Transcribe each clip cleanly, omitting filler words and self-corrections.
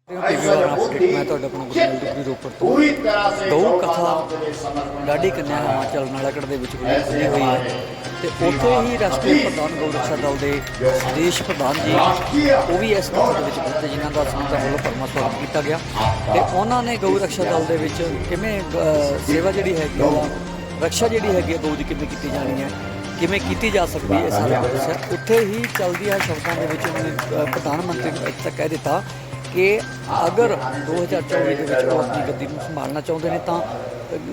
मैं तो अपना गुरमेल डिग्री रोपड़ तो गऊ कथा लाडी कन्या हिमाचल नालागढ़ के खुली हुई है तो उत्थे ही राष्ट्रीय प्रधान गौ रक्षा दल के देश प्रधान जी वो भी इस कथा के पहुंचे जिन्हों का संगतां वालों भरमा स्वागत किया गया तो उन्होंने गौ रक्षा दल के किवें सेवा जी हैगी रक्षा जी हैगी गौ की किवें की जानी है किवें की जा सकती है सारा कुछ दस्सिया उत्थे ही चलदियां शब्दों के उन्होंने प्रधानमंत्री ने तक कह दिता कि अगर 2024 के अपनी गद्दी को संभालना चाहते हैं तो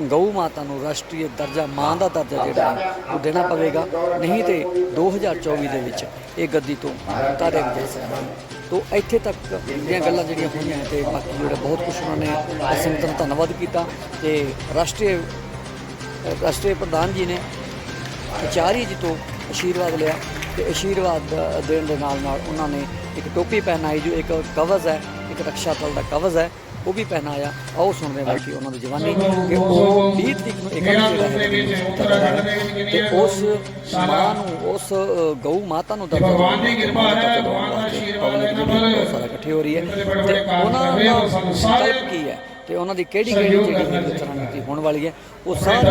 गऊ माता को राष्ट्रीय दर्जा मां का दर्जा जोड़ा है वो देना पवेगा नहीं तो 2024 ये गद्दी तो उतारे जा सकता तो इत्थे तक जो गल्लां जिहड़ियां होईयां ते बाकी जो बहुत कुछ उन्होंने संगतां दा धन्नवाद किया ते राष्ट्रीय प्रधान जी ने आचार्य जी तो आशीर्वाद लिया तो आशीर्वाद देने के नाल उन्होंने एक टोपी पहनाई जो एक कवच है एक रक्षा दल का कवच है वो भी पहनाया आओ सुनते हैं कि उन्होंने जवानी कि वो 20 तरीक को उस मां उस गऊ माता सारा इकट्ठे हो रही है उन्होंने की है तो उन्होंने किहड़ी रणनीति होने वाली है वो सारी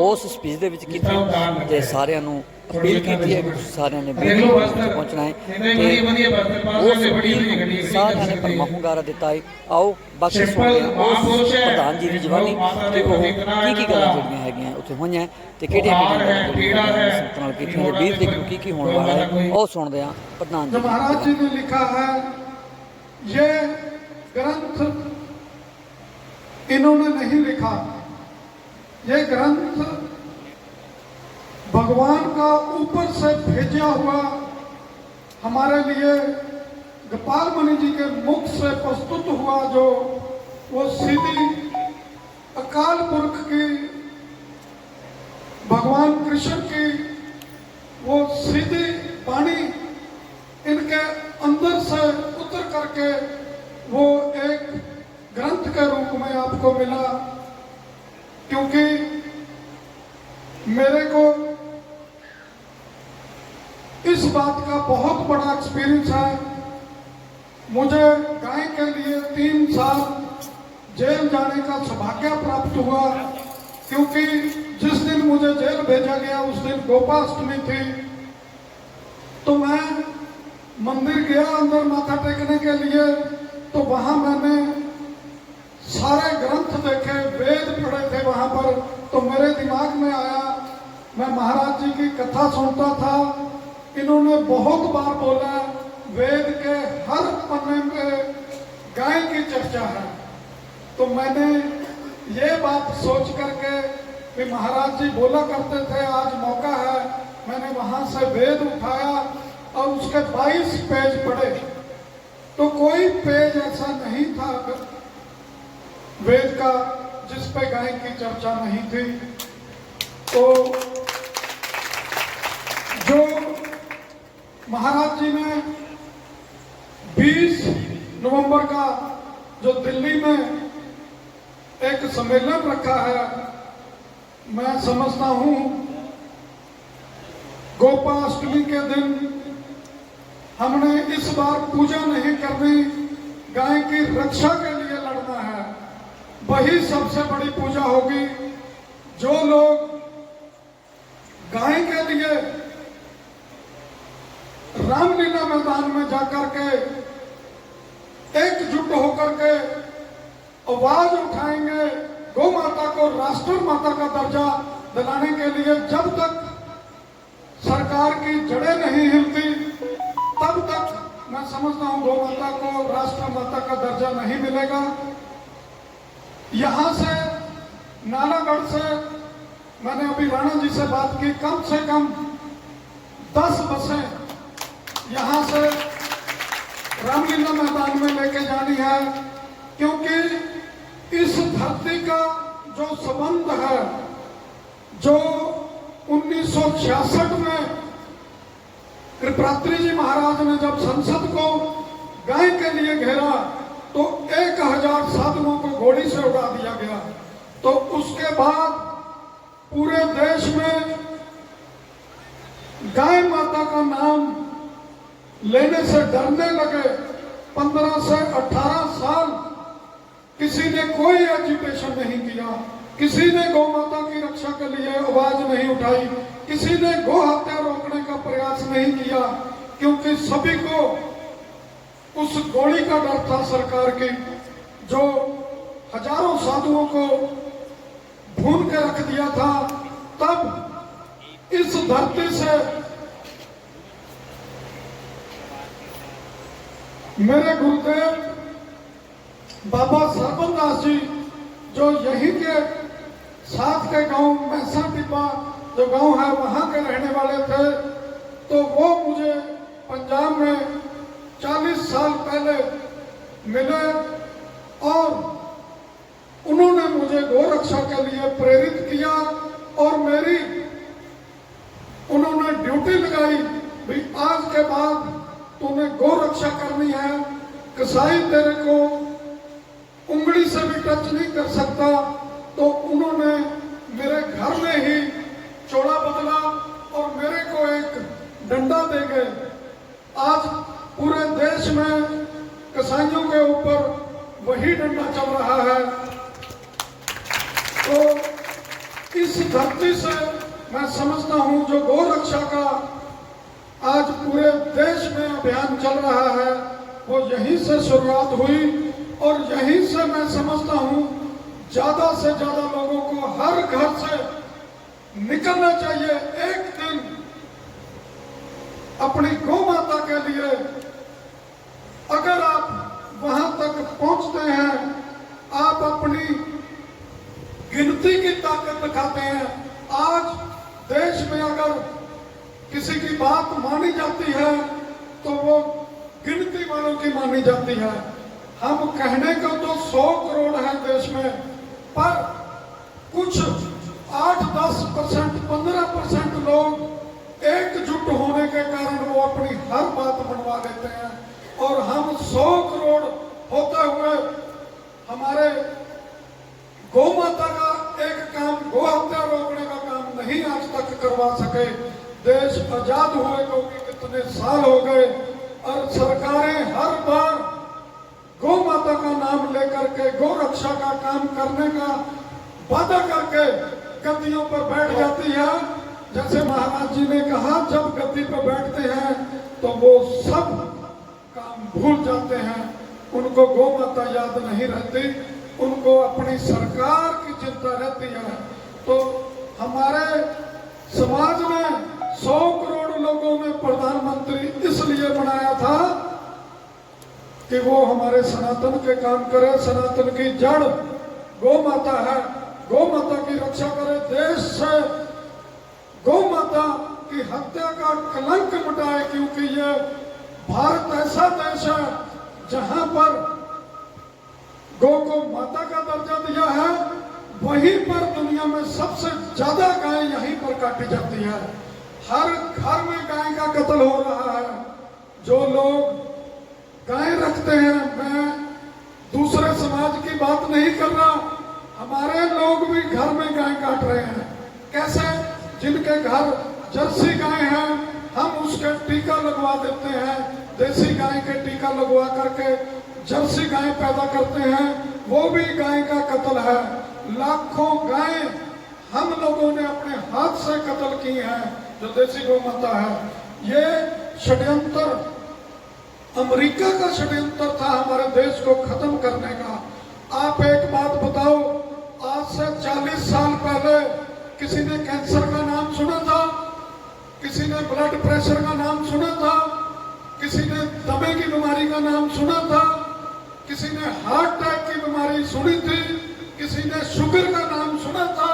उस स्पीच के सारिਆਂ ਨੂੰ अपील की है सारे ने पहुँचना है सारे ने भरमा हुंगारा दिता है आओ बाकी प्रधान जी की जवानी की गल्लां जिहड़ियां हैगियां उत्थे होईयां ते किहड़ियां की होने वाला है आओ सुणदे हां प्रधान जी महाराज जी ने लिखा है ये ग्रंथ इन्होंने नहीं लिखा ये ग्रंथ भगवान का ऊपर से भेजा हुआ हमारे लिए गोपाल मणि जी के मुख से प्रस्तुत हुआ जो वो सीधी अकाल पुरख की भगवान कृष्ण की वो सीधी वाणी इनके अंदर से उतर करके वो एक ग्रंथ के रूप में आपको मिला क्योंकि मेरे को इस बात का बहुत बड़ा एक्सपीरियंस है मुझे गाय के लिए 3 साल जेल जाने का सौभाग्य प्राप्त हुआ क्योंकि जिस दिन मुझे जेल भेजा गया उस दिन गोपाष्टमी थी तो मैं मंदिर गया अंदर माथा टेकने के लिए तो वहां मैंने सारे ग्रंथ देखे वेद पढ़े थे वहां पर तो मेरे दिमाग में आया मैं महाराज जी की कथा सुनता था इन्होंने बहुत बार बोला वेद के हर पन्ने में गाय की चर्चा है तो मैंने ये बात सोच करके कि महाराज जी बोला करते थे आज मौका है मैंने वहां से वेद उठाया और उसके 22 पेज पढ़े तो कोई पेज ऐसा नहीं था वेद का जिस पे गाय की चर्चा नहीं थी तो जो महाराज जी ने 20 नवंबर का जो दिल्ली में एक सम्मेलन रखा है मैं समझता हूं गोपाष्टमी के दिन हमने इस बार पूजा नहीं करनी गाय की रक्षा के लिए लड़ना है वही सबसे बड़ी पूजा होगी जो लोग गाय के लिए रामलीला मैदान में जाकर के एकजुट होकर के आवाज उठाएंगे गौ माता को राष्ट्र माता का दर्जा दिलाने के लिए जब तक सरकार की जड़ें नहीं हिलती तब तक मैं समझता हूं गौ माता को राष्ट्र माता का दर्जा नहीं मिलेगा यहां से नालागढ़ से मैंने अभी राणा जी से बात की कम से कम 10 बसें यहां से रामलीला मैदान में लेके जानी है क्योंकि इस धरती का जो संबंध है जो 1966 में कृपात्री जी महाराज ने जब संसद को गाय के लिए घेरा तो 1000 साधुओं को गोली से उड़ा दिया गया तो उसके बाद पूरे देश में गाय माता का नाम लेने से डरने लगे 15 से 18 साल किसी ने कोई एजुकेशन नहीं किया, किसी ने गौ माता की रक्षा के लिए आवाज नहीं उठाई, किसी ने गौ हत्या रोकने का प्रयास नहीं किया, क्योंकि सभी को उस गोली का डर था सरकार की, जो हजारों साधुओं को भून के रख दिया था। तब इस धरती से मेरे गुरुदेव बाबा सरबतदास जी, जो यहीं के साथ के गांव मैसा टिब्बा जो गांव है वहां के रहने वाले थे, तो वो मुझे पंजाब में 40 साल पहले मिले और उन्होंने मुझे गौ रक्षा के लिए प्रेरित किया और मेरी उन्होंने ड्यूटी लगाई भी आज के बाद तूने गौ रक्षा करनी है, कसाई तेरे को उंगली से भी टच नहीं कर सकता। तो उन्होंने मेरे घर में ही चोला बदला और मेरे को एक डंडा दे गए। आज पूरे देश में कसाईयों के ऊपर वही डंडा चल रहा है। तो इस धरती से मैं समझता हूं जो गौ रक्षा का आज पूरे देश में अभियान चल रहा है, वो यहीं से शुरुआत हुई और यहीं से मैं समझता हूं ज्यादा से ज्यादा लोगों को हर घर से निकलना चाहिए। एक दिन अपनी गौ माता के लिए अगर आप वहां तक पहुंचते हैं, आप अपनी गिनती की ताकत दिखाते हैं। आज देश में अगर किसी की बात मानी जाती है तो वो गिनती वालों की मानी जाती है। हम कहने को तो 100 करोड़ है देश में, पर कुछ 8-10%, 15% लोग एकजुट होने के कारण वो अपनी हर बात मनवा लेते हैं और हम 100 करोड़ होते हुए हमारे गौ माता का एक काम, गौ हत्या रोकने का काम नहीं आज तक करवा सके। देश आजाद हुए को भी कितने साल हो गए और सरकारें हर बार गौ माता का नाम लेकर के गौ रक्षा का काम करने का वादा करके गद्दियों पर बैठ जाती है। जैसे महाराज जी ने कहा, जब गद्दी पर बैठते हैं तो वो सब काम भूल जाते हैं, उनको गौ माता याद नहीं रहती, उनको अपनी सरकार की चिंता रहती है। तो हमारे समाज में 100 करोड़ लोगों ने प्रधानमंत्री इसलिए बनाया था कि वो हमारे सनातन के काम करे। सनातन की जड़ गौ माता है, गौ माता की रक्षा करे, देश से गौ माता की हत्या का कलंक मिटाए, क्योंकि ये भारत ऐसा देश है जहां पर गौ को माता का दर्जा दिया है, वहीं पर दुनिया में सबसे ज्यादा गाय यहीं पर काटी जाती है। हर घर में गाय का कत्ल हो रहा है। जो लोग गाय रखते हैं, मैं दूसरे समाज की बात नहीं कर रहा, हमारे लोग भी घर में गाय काट रहे हैं। कैसे? जिनके घर जर्सी गाय है, हम उसके टीका लगवा देते हैं, देसी गाय के टीका लगवा करके जर्सी गाय पैदा करते हैं, वो भी गाय का कत्ल है। लाखों गाय हम लोगों ने अपने हाथ से कत्ल की हैं, जो देसी गौ माता है। ये षड्यंत्र अमेरिका का षड्यंत्र था हमारे देश को खत्म करने का। आप एक बात बताओ, आज से 40 साल पहले किसी ने कैंसर का नाम सुना था? किसी ने ब्लड प्रेशर का नाम सुना था? किसी ने दमे की बीमारी का नाम सुना था? किसी ने हार्ट अटैक की बीमारी सुनी थी? किसी ने शुगर का नाम सुना था?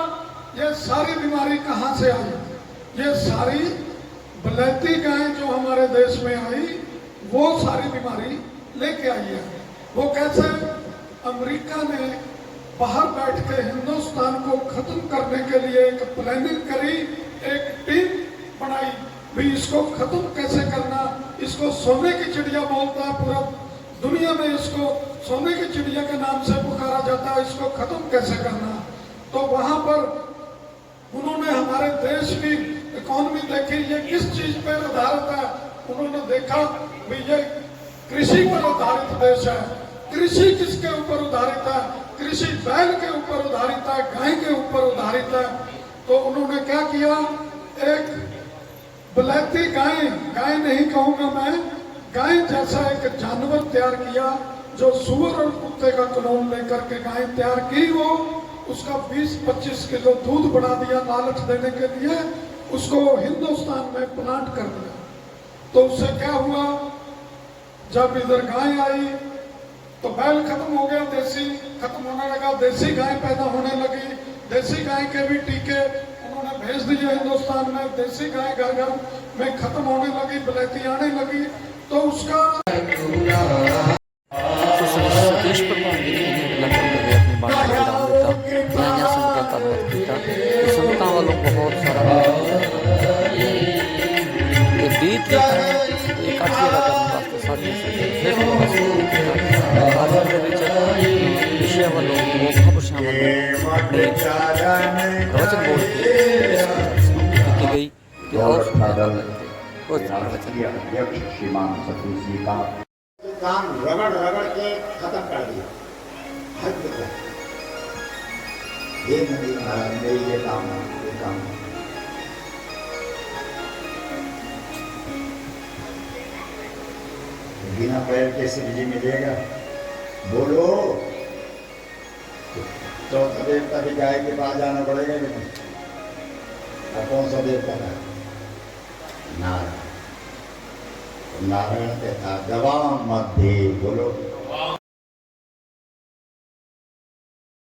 ये सारी बीमारी कहां से आई? ये सारी बलैती गाय जो हमारे देश में आई, वो सारी बीमारी लेके आई है। वो कैसे? अमेरिका ने बाहर बैठ के हिंदुस्तान को खत्म करने के लिए एक प्लानिंग करी, एक टीम बनाई भी इसको खत्म कैसे करना। इसको सोने की चिड़िया बोलता है, पूरा दुनिया में इसको सोने की चिड़िया के नाम से पुकारा जाता है। इसको खत्म कैसे करना? तो वहां पर उन्होंने हमारे देश की इकोनॉमी देखी, ये किस चीज पे आधारित है। उन्होंने देखा भी ये कृषि पर आधारित देश है। कृषि किसके ऊपर आधारित है? कृषि बैल के ऊपर आधारित है, गाय के ऊपर आधारित है। तो उन्होंने क्या किया, एक बलैती गाय, गाय नहीं कहूंगा मैं, गाय जैसा एक जानवर तैयार किया जो सुअर और कुत्ते का क्लोन लेकर के गाय तैयार की। वो उसका 20-25 किलो दूध बढ़ा दिया लालच देने के लिए, उसको हिंदुस्तान में प्लांट कर दिया। तो उससे क्या हुआ, जब इधर गाय आई तो बैल खत्म हो गया, देसी खत्म होने लगा, देसी गाय पैदा होने लगी। देसी गाय के भी टीके उन्होंने भेज दिए हिंदुस्तान में, देसी गाय घर घर में खत्म होने लगी, बलैती आने लगी। तो उसका सतीश प्रधान जी ने लगभग अपनी बात का विराम दिता। मैं यहाँ संगत का धन्यवाद किया, संगतां वालों बहुत सारा बीत काठी का करने वास्ते सारी विषय वालों महापुरुषों वालों अपने प्रवचन बोल की गई कि और अध्यक्ष श्रीमान सतीश जी का काम रगड़ रगड़ के खत्म कर दिया। ये नहीं महाराज, मेरी ये काम है, ये काम है। बिना पैर के सब्जी मिलेगा? बोलो। चौथा देवता भी गाय के पास जाना पड़ेगा लेकिन, और कौन सा देवता है? नारायण। नारायण के था गवाम मध्य, बोलो।